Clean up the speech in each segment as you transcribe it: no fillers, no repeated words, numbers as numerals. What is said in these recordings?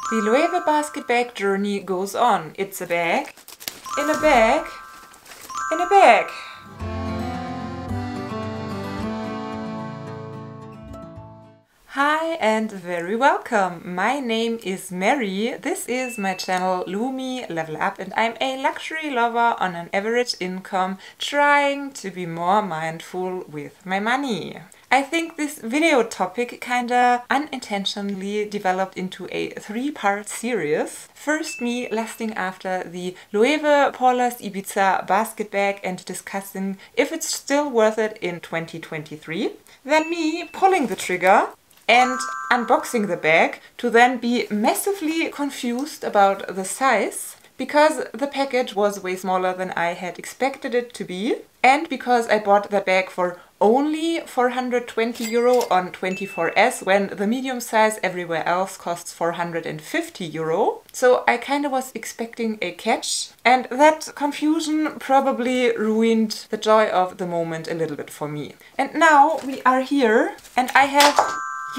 The Loewe basket bag journey goes on. It's a bag, in a bag, in a bag. Hi and very welcome. My name is Mary. This is my channel Loewe Level Up and I'm a luxury lover on an average income trying to be more mindful with my money. I think this video topic kinda unintentionally developed into a three-part series. First me lusting after the Loewe Paula's Ibiza basket bag and discussing if it's still worth it in 2023. Then me pulling the trigger and unboxing the bag to then be massively confused about the size because the package was way smaller than I had expected it to be and because I bought that bag for only 420 euro on 24S when the medium size everywhere else costs 450 euro. So I kinda was expecting a catch and that confusion probably ruined the joy of the moment a little bit for me. And now we are here and I have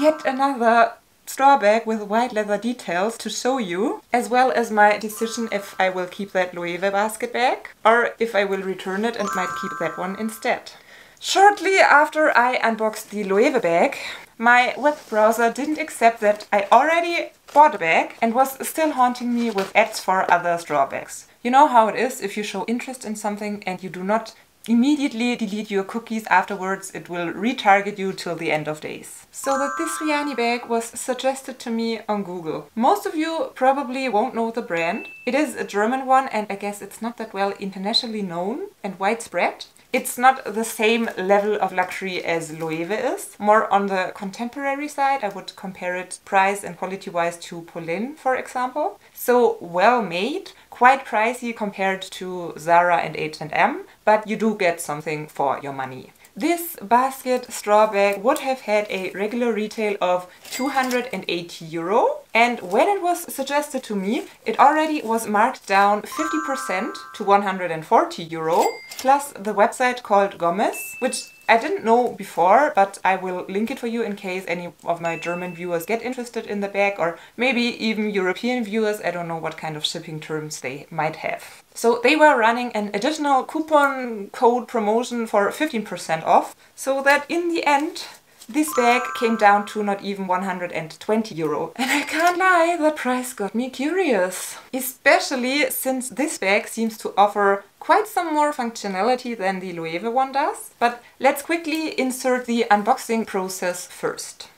yet another straw bag with white leather details to show you, as well as my decision if I will keep that Loewe basket bag or if I will return it and might keep that one instead. Shortly after I unboxed the Loewe bag, my web browser didn't accept that I already bought a bag and was still haunting me with ads for other straw bags. You know how it is, if you show interest in something and you do not immediately delete your cookies afterwards, it will retarget you till the end of days. So that this Riani bag was suggested to me on Google. Most of you probably won't know the brand. It is a German one and I guess it's not that well internationally known and widespread. It's not the same level of luxury as Loewe is. More on the contemporary side, I would compare it price and quality wise to Polin, for example. So well made, quite pricey compared to Zara and H&M, but you do get something for your money. This basket straw bag would have had a regular retail of 280 euro and when it was suggested to me it already was marked down 50% to 140 euro plus the website called Gomez, which I didn't know before, but I will link it for you in case any of my German viewers get interested in the bag or maybe even European viewers. I don't know what kind of shipping terms they might have. So they were running an additional coupon code promotion for 15% off, so that in the end this bag came down to not even 120 euro. And I can't lie, the price got me curious. Especially since this bag seems to offer quite some more functionality than the Loewe one does. But let's quickly insert the unboxing process first.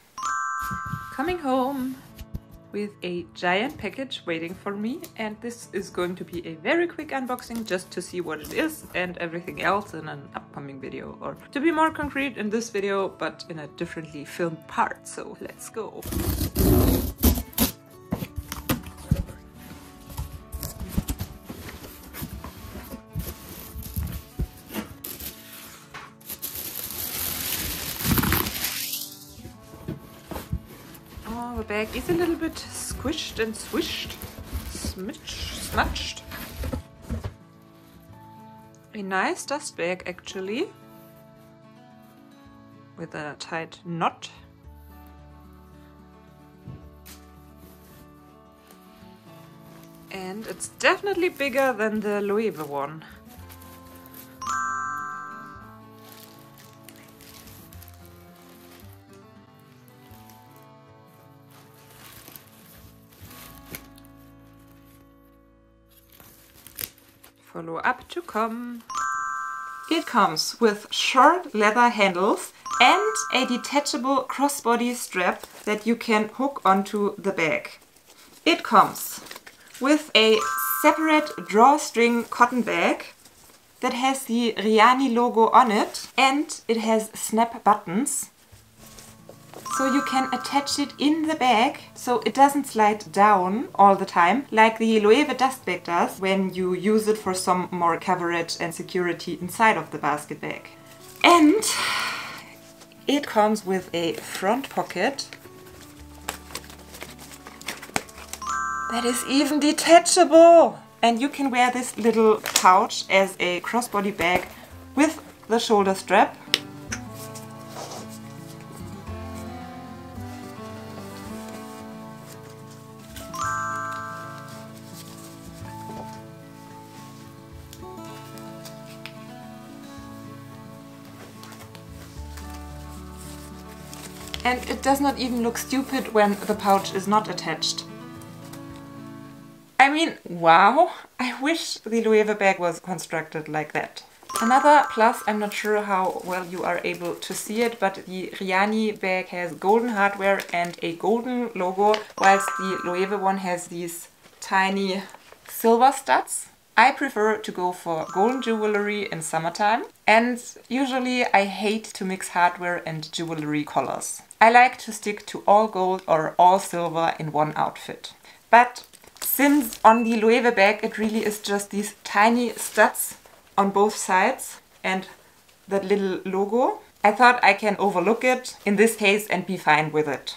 Coming home with a giant package waiting for me, and this is going to be a very quick unboxing just to see what it is and everything else in an upcoming video, or to be more concrete in this video but in a differently filmed part. So let's go. The bag is a little bit squished and swished, smudged. A nice dust bag actually, with a tight knot. And it's definitely bigger than the Loewe one. Follow up to come. It comes with short leather handles and a detachable crossbody strap that you can hook onto the bag. It comes with a separate drawstring cotton bag that has the Riani logo on it and it has snap buttons. So you can attach it in the bag so it doesn't slide down all the time like the Loewe dust bag does when you use it for some more coverage and security inside of the basket bag. And it comes with a front pocket that is even detachable, and you can wear this little pouch as a crossbody bag with the shoulder strap. And it does not even look stupid when the pouch is not attached. I mean, wow! I wish the Loewe bag was constructed like that. Another plus, I'm not sure how well you are able to see it, but the Riani bag has golden hardware and a golden logo, whilst the Loewe one has these tiny silver studs. I prefer to go for golden jewelry in summertime, and usually I hate to mix hardware and jewelry colors. I like to stick to all gold or all silver in one outfit. But since on the Loewe bag it really is just these tiny studs on both sides and that little logo, I thought I can overlook it in this case and be fine with it.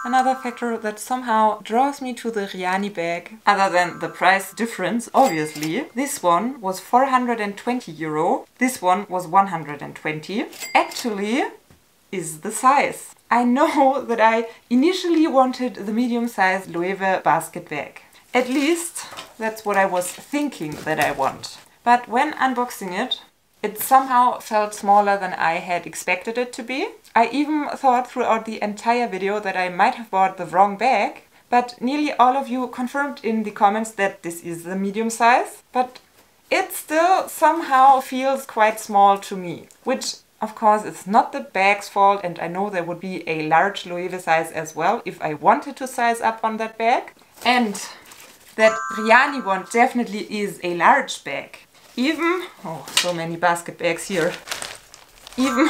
Another factor that somehow draws me to the Riani bag, other than the price difference, obviously, this one was 420 euro, this one was 120, actually is the size. I know that I initially wanted the medium-sized Loewe basket bag. At least that's what I was thinking that I want. But when unboxing it, it somehow felt smaller than I had expected it to be. I even thought throughout the entire video that I might have bought the wrong bag, but nearly all of you confirmed in the comments that this is the medium size, but it still somehow feels quite small to me, which of course it's not the bag's fault, and I know there would be a large Loewe size as well if I wanted to size up on that bag. And that Riani one definitely is a large bag. Even, oh, so many basket bags here. Even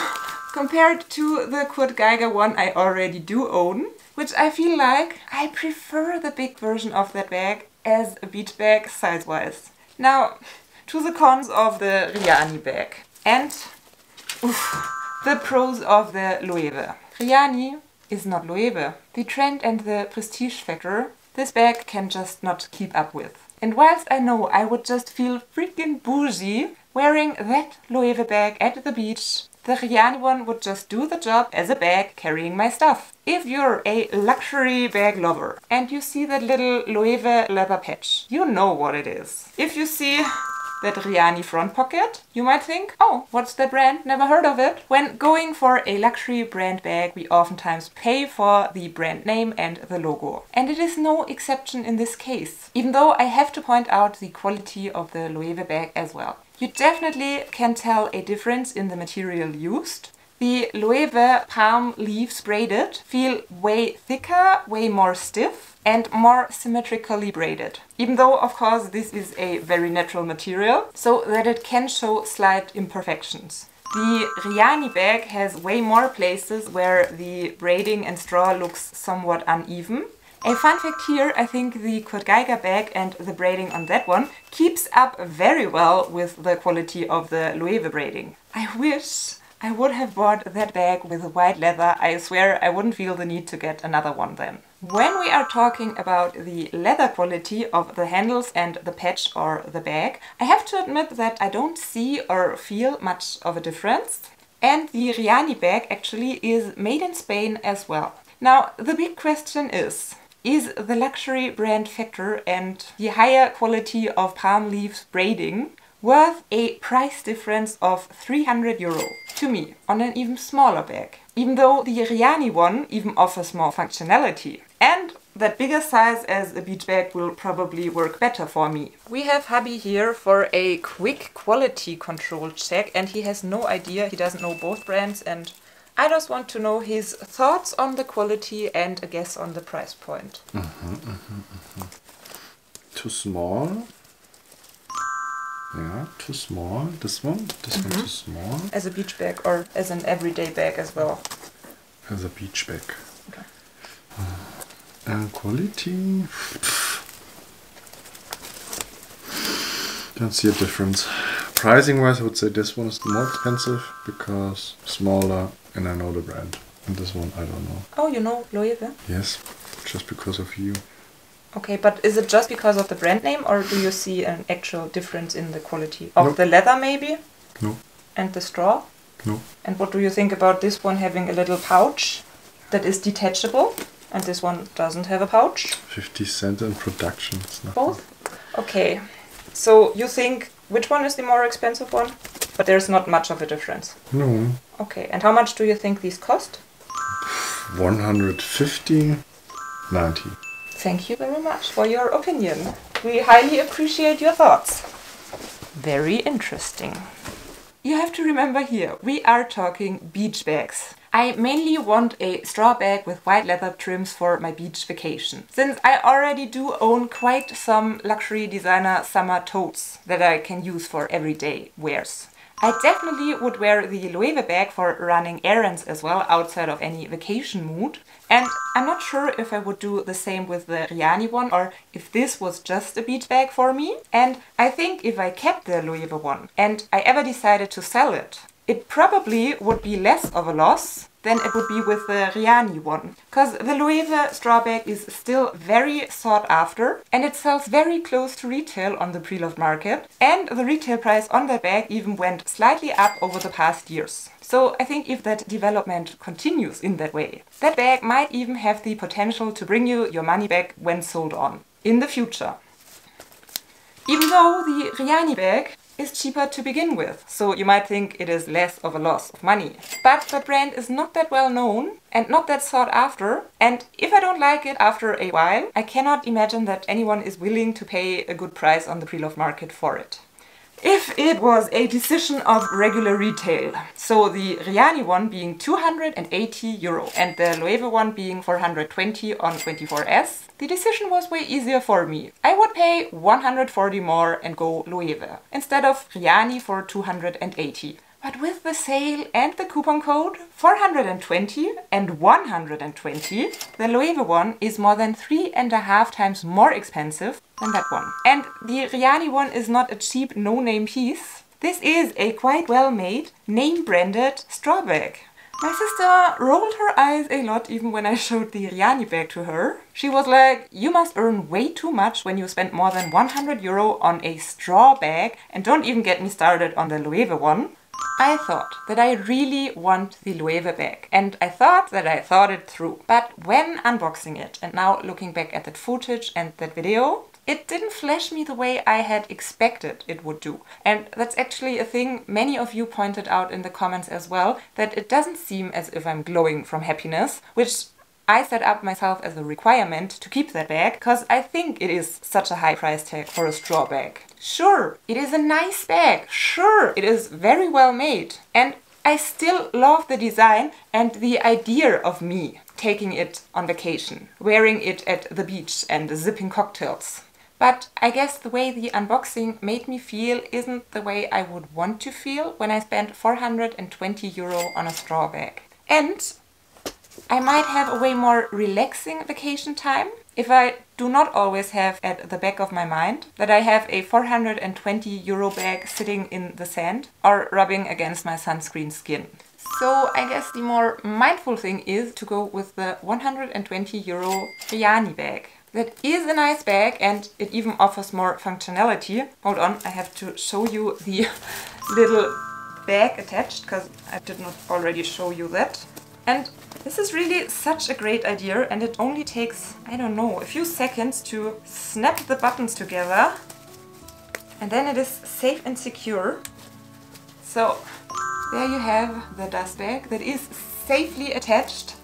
compared to the Kurt Geiger one I already do own, which I feel like I prefer the big version of that bag as a beach bag size-wise. Now, to the cons of the Riani bag and the pros of the Loewe. Riani is not Loewe. The trend and the prestige factor this bag can just not keep up with. And whilst I know I would just feel freaking bougie wearing that Loewe bag at the beach, the Riani one would just do the job as a bag carrying my stuff. If you're a luxury bag lover and you see that little Loewe leather patch, you know what it is. If you see that Riani front pocket, you might think, oh, what's that brand? Never heard of it. When going for a luxury brand bag, we oftentimes pay for the brand name and the logo. And it is no exception in this case, even though I have to point out the quality of the Loewe bag as well. You definitely can tell a difference in the material used. The Loewe palm leaves braided feel way thicker, way more stiff, and more symmetrically braided. Even though, of course, this is a very natural material, so that it can show slight imperfections. The Riani bag has way more places where the braiding and straw looks somewhat uneven. A fun fact here, I think the Kurt Geiger bag and the braiding on that one keeps up very well with the quality of the Loewe braiding. I wish I would have bought that bag with white leather. I swear I wouldn't feel the need to get another one then. When we are talking about the leather quality of the handles and the patch or the bag, I have to admit that I don't see or feel much of a difference. And the Riani bag actually is made in Spain as well. Now, the big question is the luxury brand factor and the higher quality of palm leaves braiding worth a price difference of 300 euro to me on an even smaller bag? Even though the Riani one even offers more functionality. And that bigger size as a beach bag will probably work better for me. We have hubby here for a quick quality control check, and he has no idea, he doesn't know both brands, and I just want to know his thoughts on the quality and a guess on the price point. Too small. Yeah, too small. This one too small. As a beach bag or as an everyday bag as well? As a beach bag. Okay. And quality? Don't see a difference. Pricing wise, I would say this one is more expensive because smaller and I know the brand. And this one I don't know. Oh, you know Loewe? Yes, just because of you. Okay, but is it just because of the brand name or do you see an actual difference in the quality? Of the leather maybe? No. And the straw? No. And what do you think about this one having a little pouch that is detachable? And this one doesn't have a pouch? 50 cents in production. It's nothing. Both? Okay. So you think which one is the more expensive one? But there's not much of a difference. No. Okay, and how much do you think these cost? 150, 90. Thank you very much for your opinion. We highly appreciate your thoughts. Very interesting. You have to remember here, we are talking beach bags. I mainly want a straw bag with white leather trims for my beach vacation, since I already do own quite some luxury designer summer totes that I can use for everyday wears. I definitely would wear the Loewe bag for running errands as well, outside of any vacation mood. And I'm not sure if I would do the same with the Riani one or if this was just a beach bag for me. And I think if I kept the Loewe one and I ever decided to sell it, it probably would be less of a loss than it would be with the Riani one. Because the Loewe straw bag is still very sought after and it sells very close to retail on the pre-loved market, and the retail price on that bag even went slightly up over the past years. So I think if that development continues in that way, that bag might even have the potential to bring you your money back when sold on in the future. Even though the Riani bag is cheaper to begin with, so you might think it is less of a loss of money. But the brand is not that well known and not that sought after, and if I don't like it after a while, I cannot imagine that anyone is willing to pay a good price on the pre-loved market for it. If it was a decision of regular retail, so the Riani one being 280 euro and the Loewe one being 420 on 24S, the decision was way easier for me. I would pay 140 more and go Loewe instead of Riani for 280. But with the sale and the coupon code 420 and 120, the Loewe one is more than 3.5 times more expensive than that one. And the Riani one is not a cheap no-name piece. This is a quite well-made, name-branded straw bag. My sister rolled her eyes a lot even when I showed the Riani bag to her. She was like, you must earn way too much when you spend more than 100 euro on a straw bag, and don't even get me started on the Loewe one. I thought that I really want the Loewe bag, and I thought that I thought it through. But when unboxing it and now looking back at that footage and that video, it didn't flash me the way I had expected it would do. And that's actually a thing many of you pointed out in the comments as well, that it doesn't seem as if I'm glowing from happiness, which I set up myself as a requirement to keep that bag, because I think it is such a high price tag for a straw bag. Sure, it is a nice bag. Sure, it is very well made. And I still love the design and the idea of me taking it on vacation, wearing it at the beach and sipping cocktails. But I guess the way the unboxing made me feel isn't the way I would want to feel when I spent 420 euro on a straw bag. And I might have a way more relaxing vacation time if I do not always have at the back of my mind that I have a 420 euro bag sitting in the sand or rubbing against my sunscreen skin. So I guess the more mindful thing is to go with the 120 euro Riani bag. That is a nice bag and it even offers more functionality. Hold on, I have to show you the little bag attached because I did not already show you that. And this is really such a great idea, and it only takes, I don't know, a few seconds to snap the buttons together and then it is safe and secure. So there you have the dust bag that is safely attached.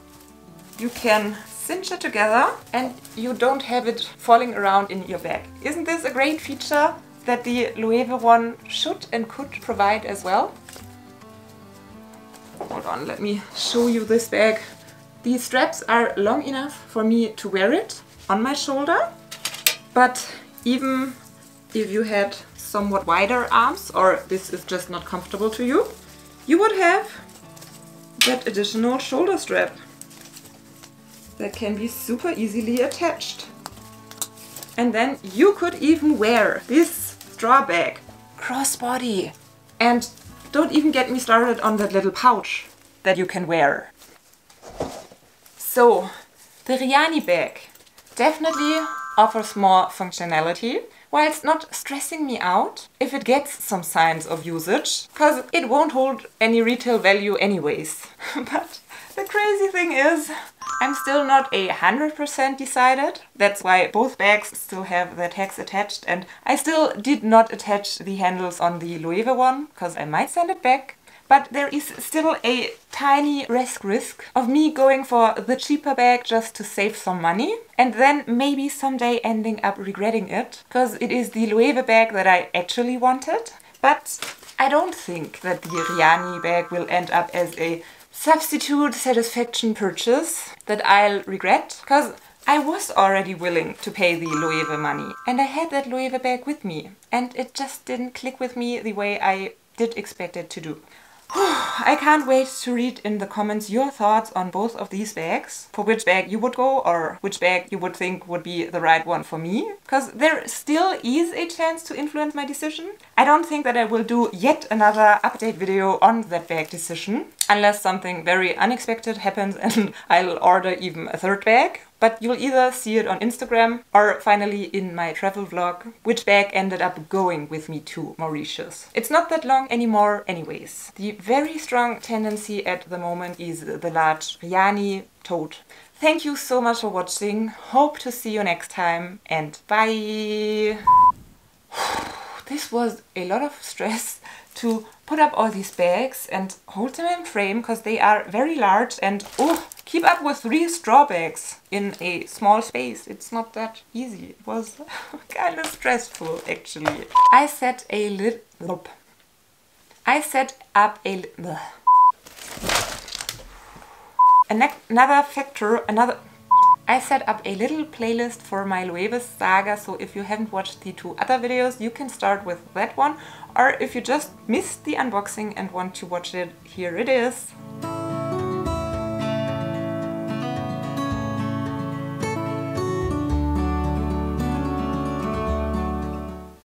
You can cinch it together and you don't have it falling around in your bag. Isn't this a great feature that the Loewe one should and could provide as well? Hold on, let me show you this bag. These straps are long enough for me to wear it on my shoulder, but even if you had somewhat wider arms or this is just not comfortable to you, you would have that additional shoulder strap that can be super easily attached. And then you could even wear this straw bag crossbody. And don't even get me started on that little pouch that you can wear. So, the Riani bag definitely offers more functionality, whilst not stressing me out if it gets some signs of usage, because it won't hold any retail value anyways. But the crazy thing is, I'm still not 100% decided. That's why both bags still have their tags attached, and I still did not attach the handles on the Loewe one, because I might send it back. but there is still a tiny risk of me going for the cheaper bag just to save some money and then maybe someday ending up regretting it, because it is the Loewe bag that I actually wanted. But I don't think that the Riani bag will end up as a substitute satisfaction purchase that I'll regret, because I was already willing to pay the Loewe money and I had that Loewe bag with me and it just didn't click with me the way I did expect it to do. I can't wait to read in the comments your thoughts on both of these bags, for which bag you would go or which bag you would think would be the right one for me, because there still is a chance to influence my decision. I don't think that I will do yet another update video on that bag decision, unless something very unexpected happens and I'll order even a third bag. But you'll either see it on Instagram or finally in my travel vlog, which bag ended up going with me to Mauritius. It's not that long anymore anyways. The very strong tendency at the moment is the large Riani tote. Thank you so much for watching. Hope to see you next time and bye! This was a lot of stress to put up all these bags and hold them in frame because they are very large and keep up with 3 straw bags in a small space. It's not that easy. It was kind of stressful actually. I set up a little playlist for my Loewe saga, so if you haven't watched the 2 other videos, you can start with that one, or if you just missed the unboxing and want to watch it, here it is.